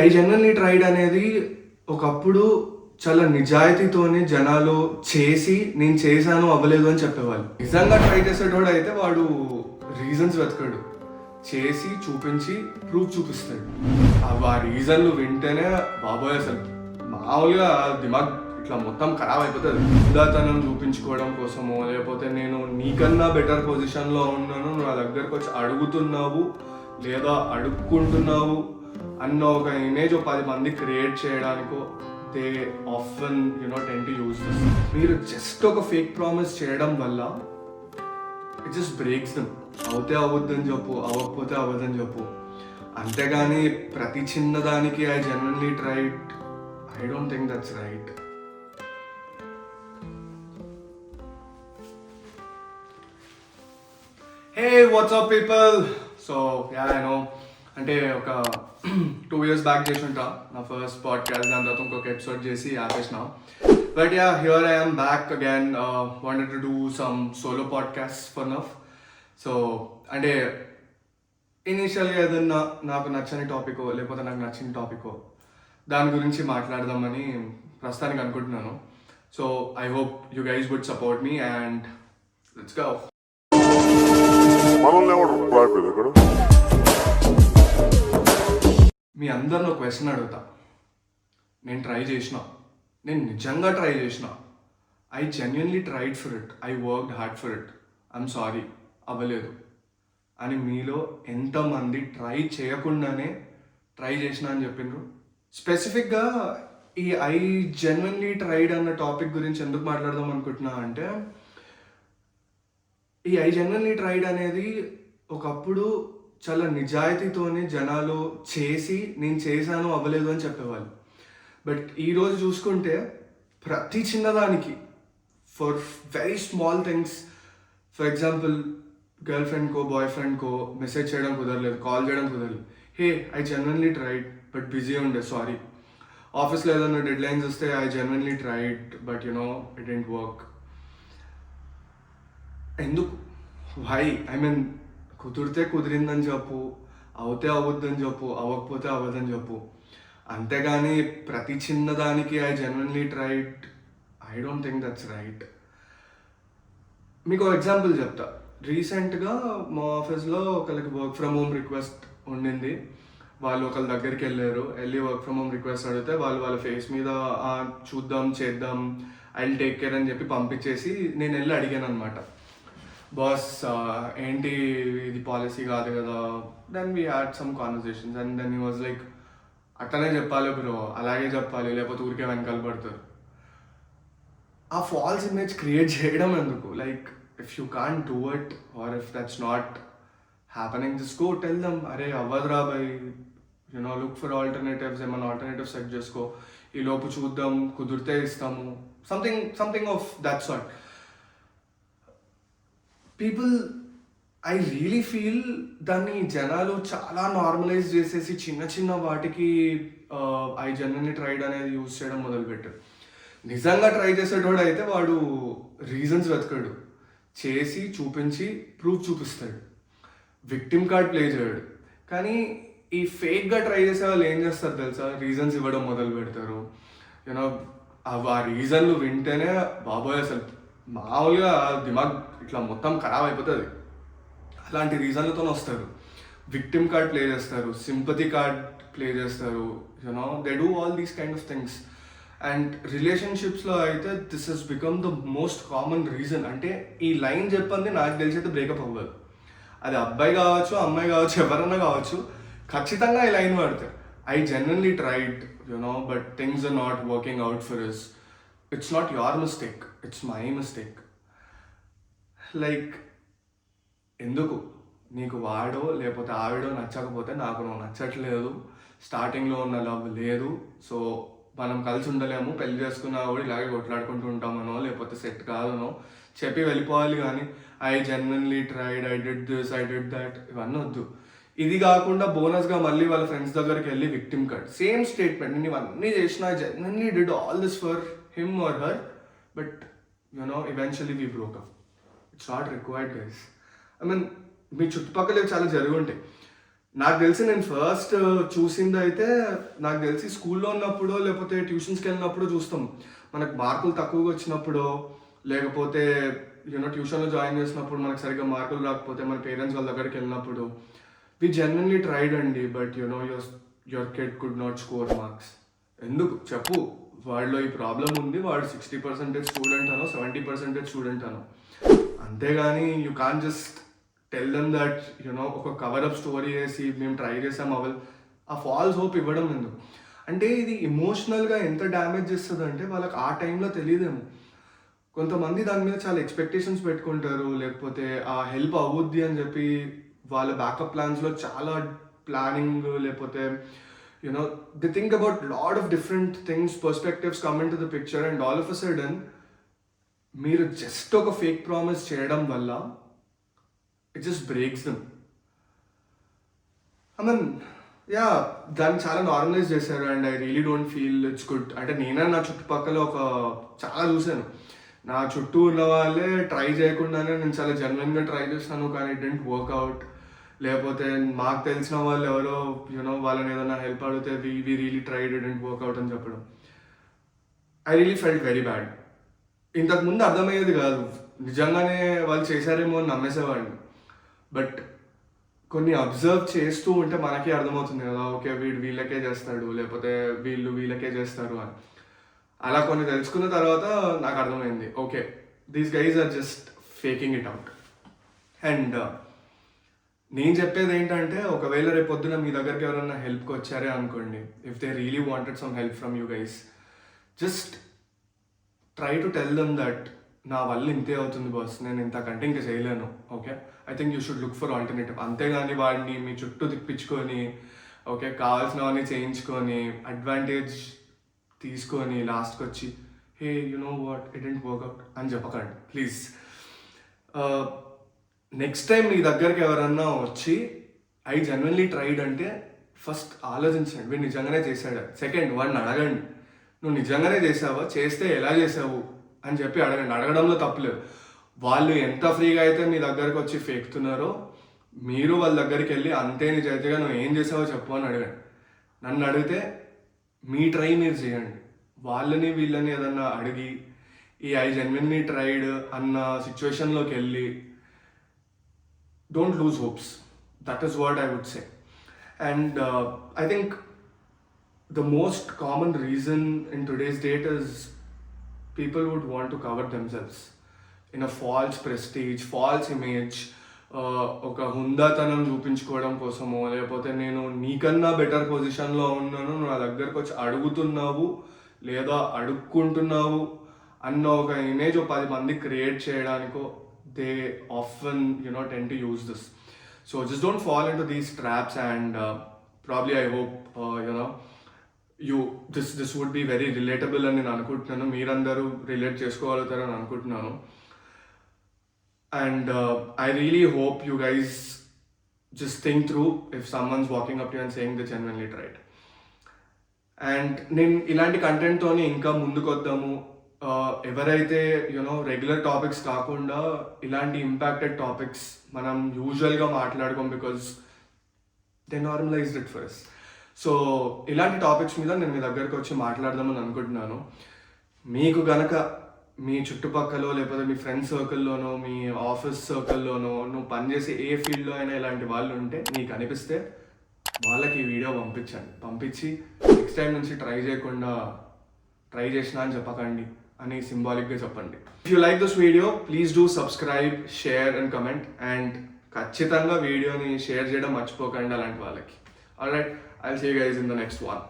I generally tried అనేది ఒకప్పుడు చాలా నిజాయితీతోని జనాలు చేసి నేను చేశాను అవ్వలేదు అని చెప్పేవాళ్ళు. నిజంగా ట్రై చేసేటోడు అయితే వాడు రీజన్స్ వెతకడు, చేసి చూపించి ప్రూఫ్ చూపిస్తాడు. ఆ రీజన్లు వింటేనే బాబోయ్ అసలు మామూలుగా దిమాగ్ ఇట్లా మొత్తం ఖరాబ్ అయిపోతుంది. ఉదాతనం చూపించుకోవడం కోసమో లేకపోతే నేను నీకన్నా బెటర్ పొజిషన్లో ఉన్నాను, నా దగ్గరకు వచ్చి అడుగుతున్నావు లేదా అడుక్కుంటున్నావు అన్న ఒక ఇమేజ్ 10 మంది క్రియేట్ చేయడానికో they often tend to use this. మీరు జస్ట్ ఒక ఫేక్ ప్రామిస్ చేయడం వల్ల ఇట్ జస్ట్ బ్రేక్స్ దెమ్. అవుతే అవ్వద్దని చెప్పు, అవ్వకపోతే అవ్వదని చెప్పు, అంతేగాని ప్రతి చిన్నదానికి I genuinely tried, I don't think that's right. Hey what's up people. So I know అంటే ఒక 2 years బ్యాక్ చేసి ఉంటా నా ఫస్ట్ పాడ్కాస్ట్, దాని తర్వాత ఇంకొక ఎపిసోడ్ చేసి ఆపేసిన. But here I am back again. Wanted to do some solo podcast for enough. So అంటే ఇనీషియల్గా ఏదన్నా నాకు నచ్చని టాపికో లేకపోతే నాకు నచ్చిన టాపికో దాని గురించి మాట్లాడదామని ప్రస్తుతానికి అనుకుంటున్నాను. So I hope you guys would support me and let's go. మీ అందరిని ఒక క్వశ్చన్ అడుగుతా. నేను ట్రై చేసిన, నేను నిజంగా ట్రై చేసిన, I genuinely tried for it, I worked hard for it, I'm sorry అవ్వలేదు అని మీలో ఎంతమంది ట్రై చేయకుండానే ట్రై చేసిన అని చెప్పిండ్రు? స్పెసిఫిక్గా ఈ ఐ జెన్యున్లీ ట్రైడ్ అన్న టాపిక్ గురించి ఎందుకు మాట్లాడదాం అనుకుంటున్నా అంటే, ఈ ఐ జెన్యున్లీ ట్రైడ్ అనేది ఒకప్పుడు చాలా నిజాయితీతోని జనాలు చేసి నేను చేశాను అవ్వలేదు అని చెప్పేవాళ్ళు. బట్ ఈరోజు చూసుకుంటే ప్రతి చిన్నదానికి, for very small things, for example girl ఫ్రెండ్కో బాయ్ ఫ్రెండ్కో మెసేజ్ చేయడం కుదరలేదు, కాల్ చేయడం కుదరలేదు, hey I genuinely tried but busy ఉండే సారీ. ఆఫీస్లో ఏదైనా డెడ్ లైన్స్ వస్తే I genuinely tried but it didn't work. ఎందుకు? వై? ఐ మీన్ కుదిరితే కుదిరిందని చెప్పు, అవుతే అవ్వద్దని చెప్పు, అవ్వకపోతే అవ్వదని చెప్పు, అంతేగాని ప్రతి చిన్నదానికి I genuinely tried, I don't think that's right. మీకు ఎగ్జాంపుల్ చెప్తా. రీసెంట్గా మా ఆఫీస్లో ఒకరికి వర్క్ ఫ్రమ్ హోమ్ రిక్వెస్ట్ ఉండింది. వాళ్ళు ఒకళ్ళ దగ్గరికి వెళ్ళి వర్క్ ఫ్రమ్ హోమ్ రిక్వెస్ట్ అడిగితే వాళ్ళ ఫేస్ మీద చూద్దాం చేద్దాం ఐ విల్ టేక్ కేర్ అని చెప్పి పంపించేసి నేను వెళ్ళి అడిగాను అనమాట, బాస్ ఏంటి ఇది పాలసీ కాదు కదా. Then we had some conversations and then he was like, అట్లనే చెప్పాలి బ్రో, అలాగే చెప్పాలి, లేకపోతే ఊరికే వెనకాల పడతారు. ఆ ఫాల్స్ ఇమేజ్ క్రియేట్ చేయడం ఎందుకు? Like if you can't do it or if that's not happening, just go tell them, అరే అవ్వదురా బై, లుక్ ఫర్ ఆల్టర్నేటివ్స్, ఏమైనా ఆల్టర్నేటివ్స్ సెట్ చేసుకో, ఈ లోపు చూద్దాం, కుదిరితే ఇస్తాము, something of that sort. People, I really feel దాన్ని జనాలు చాలా నార్మలైజ్ చేసేసి చిన్న చిన్న వాటికి ఐ జెన్యున్లీ ట్రైడ్ అనేది యూజ్ చేయడం మొదలుపెట్టారు. నిజంగా ట్రై చేసేటోడు అయితే వాడు రీజన్స్ వెతకడు, చేసి చూపించి ప్రూఫ్ చూపిస్తాడు, విక్టిమ్ కార్డ్ ప్లే చేయడు. కానీ ఈ ఫేక్గా ట్రై చేసే వాళ్ళు ఏం చేస్తారు తెలుసా? రీజన్స్ ఇవ్వడం మొదలు పెడతారు. ఆ రీజన్లు వింటేనే బాబోయ్ అసలు మామూలుగా దిమాగ్ ఇట్లా మొత్తం ఖరాబ్ అయిపోతుంది. అలాంటి రీజన్లతో వస్తారు, విక్టిమ్ కార్డ్ ప్లే చేస్తారు, సింపతి కార్డ్ ప్లే చేస్తారు, they do all these kind of things. And రిలేషన్షిప్స్లో అయితే this has become the most common reason. అంటే ఈ లైన్ చెప్పండి నాకు తెలిసి అయితే బ్రేకప్ అవ్వదు. అది అబ్బాయి కావచ్చు, అమ్మాయి కావచ్చు, ఎవరన్నా కావచ్చు, ఖచ్చితంగా ఈ లైన్ వాడతారు. I genuinely tried but things are not working out for us. It's not your mistake, it's my mistake. Like ఎందుకు? నీకు వాడో లేకపోతే ఆవిడో నచ్చకపోతే నాకు నువ్వు నచ్చట్లేదు, స్టార్టింగ్లో ఉన్న లవ్ లేదు, సో మనం కలిసి ఉండలేము, పెళ్లి చేసుకున్నా కూడా ఇలాగే కొట్లాడుకుంటూ ఉంటామనో లేకపోతే సెట్ కాదనో చెప్పి వెళ్ళిపోవాలి. కానీ I genuinely tried, I did this, I did that, ఇవన్నీ వద్దు. ఇది కాకుండా బోనస్గా మళ్ళీ వాళ్ళ ఫ్రెండ్స్ దగ్గరికి వెళ్ళి విక్టిమ్ కార్డ్, సేమ్ స్టేట్మెంట్, నేను ఇవన్నీ చేసిన, I genuinely did all this for him or her, but eventually we broke up. It's not required, guys. I mean, మీ చుట్టుపక్కల చాలా జరిగి ఉంటాయి. నాకు తెలిసి నేను ఫస్ట్ చూసింది అయితే నాకు తెలిసి స్కూల్లో ఉన్నప్పుడు లేకపోతే ట్యూషన్స్కి వెళ్ళినప్పుడు చూస్తాం. మనకు మార్కులు తక్కువగా వచ్చినప్పుడు లేకపోతే ట్యూషన్లో జాయిన్ చేసినప్పుడు మనకు సరిగ్గా మార్కులు రాకపోతే మన పేరెంట్స్ వాళ్ళ దగ్గరికి వెళ్ళినప్పుడు వి జెన్యున్లీ ట్రైడ్ అండి. But your kid could not score marks. ఎందుకు చెప్పు, వాడిలో ఈ ప్రాబ్లం ఉంది, వాడు 60% స్టూడెంట్ అనో 70% స్టూడెంట్ అనో. అంతేగాని you can just tell them that ఒక కవరప్ స్టోరీ వేసి మేము ట్రై చేసాం ఆ ఫాల్స్ హోప్ ఇవ్వడం ఎందుకు. అంటే ఇది ఎమోషనల్గా ఎంత డ్యామేజ్ చేస్తుంది అంటే వాళ్ళకి ఆ టైంలో తెలియదేమో. కొంతమంది దాని మీద చాలా ఎక్స్పెక్టేషన్స్ పెట్టుకుంటారు, లేకపోతే ఆ హెల్ప్ అవ్వుద్ది అని చెప్పి వాళ్ళ బ్యాకప్ ప్లాన్స్లో చాలా ప్లానింగ్, లేకపోతే they think about lot of different things, perspectives come into the picture, and all of a sudden మీరు జస్ట్ ఒక ఫేక్ ప్రామిస్ చేయడం వల్ల ఇట్ జస్ట్ బ్రేక్స్ దెమ్. దాన్ని చాలా నార్మలైజ్ చేశారు and I really don't feel it's good. అంటే నేనే నా చుట్టుపక్కల చాలా చూశాను, నా చుట్టూ ఉన్న వాళ్ళే ట్రై చేయకుండానే నేను చాలా జెన్యున్గా ట్రై చేస్తాను కానీ ఇట్ డెంట్ వర్క్అవుట్. లేకపోతే మాకు తెలిసిన వాళ్ళు ఎవరో వాళ్ళని ఏదైనా హెల్ప్ అడిగితే we really tried it didn't work out అని చెప్పడం. I really felt very bad. ఇంతకుముందు అర్థమయ్యేది కాదు, నిజంగానే వాళ్ళు చేశారేమో అని నమ్మేసేవాడిని. బట్ కొన్ని అబ్జర్వ్ చేస్తూ ఉంటే మనకే అర్థమవుతుంది కదా, ఓకే వీళ్ళకే చేస్తాడు, లేకపోతే వీళ్ళకే చేస్తారు అని. అలా కొన్ని తెలుసుకున్న తర్వాత నాకు అర్థమైంది, okay these guys are just faking it out. And నేను చెప్పేది ఏంటంటే, ఒకవేళ రేపు పొద్దున మీ దగ్గరికి ఎవరైనా హెల్ప్కి వచ్చారే అనుకోండి, if they really wanted some help from you guys, just try to tell them that నా వల్ల ఇంతే అవుతుంది బాస్, నేను ఇంతకంటే ఇంకా చేయలేను. Okay, I think you should look for alternative. అంతేగాని వాడిని మీ చుట్టూ తిప్పించుకొని ఓకే కావాల్సినవన్నీ చేయించుకొని అడ్వాంటేజ్ తీసుకొని లాస్ట్కి వచ్చి hey what it didn't work out అని చెప్పకండి ప్లీజ్. నెక్స్ట్ టైం మీ దగ్గరికి ఎవరన్నా వచ్చి ఐ జెన్యున్లీ ట్రైడ్ అంటే ఫస్ట్ ఆలోచించండి, వీడు నిజంగానే చేశాడు. సెకండ్, వాడిని అడగండి, నువ్వు నిజంగానే చేసావా, చేస్తే ఎలా చేసావు అని చెప్పి అడగండి. అడగడంలో తప్పులేదు. వాళ్ళు ఎంత ఫ్రీగా అయితే మీ దగ్గరకు వచ్చి ఫేక్తున్నారో మీరు వాళ్ళ దగ్గరికి వెళ్ళి అంతే నిజాయితీగా నువ్వు ఏం చేసావో చెప్పు అని అడగండి. నన్ను అడిగితే మీ ట్రై మీరు చేయండి. వాళ్ళని వీళ్ళని ఏదన్నా అడిగి ఈ ఐ జెన్యున్లీ ట్రైడ్ అన్న సిచ్యువేషన్లోకి వెళ్ళి don't lose hopes. That is what I would say. And I think the most common reason in today's date is people would want to cover themselves in a false prestige, false image, ఒక హుందాతనం చూపించుకోవడం కోసమో, లేకపోతే నేను నీకన్నా better పొజిషన్లో ఉన్నాను, నా దగ్గరకు వచ్చి అడుగుతున్నావు లేదా అడుక్కుంటున్నావు అన్న ఒక ఇమేజ్ 10 మంది క్రియేట్ చేయడానికో they often tend to use this. So just don't fall into these traps, and probably I hope this would be very relatable అని నేను అనుకుంటున్నాను. మీరందరూ రిలేట్ చేసుకోగలుగుతారని అనుకుంటున్నాను. And I really hope you guys just think through if someone's walking up to you and saying they genuinely tried. And నేను ఇలాంటి కంటెంట్తోని ఇంకా ముందుకు వద్దాము. ఎవరైతే రెగ్యులర్ టాపిక్స్ కాకుండా ఇలాంటి ఇంపాక్టెడ్ టాపిక్స్ మనం యూజువల్గా మాట్లాడుకోం because they normalized it for us. So ఇలాంటి టాపిక్స్ మీద నేను మీ దగ్గరకు వచ్చి మాట్లాడదామని అనుకుంటున్నాను. మీకు గనక మీ చుట్టుపక్కల లేకపోతే మీ ఫ్రెండ్స్ సర్కిల్లోనో మీ ఆఫీస్ సర్కిల్లోనో నువ్వు పనిచేసే ఏ ఫీల్డ్లో అయినా ఇలాంటి వాళ్ళు ఉంటే మీకు అనిపిస్తే వాళ్ళకి ఈ వీడియో పంపించి నెక్స్ట్ టైం నుంచి ట్రై చేసినా అని చెప్పకండి అని సింబాలిక్గా చెప్పండి. If you like this video please do subscribe, share and comment. And ఖచ్చితంగా వీడియోని షేర్ చేయడం మర్చిపోకండి అలాంటి వాళ్ళకి. Alright, I will see you guys in the next one.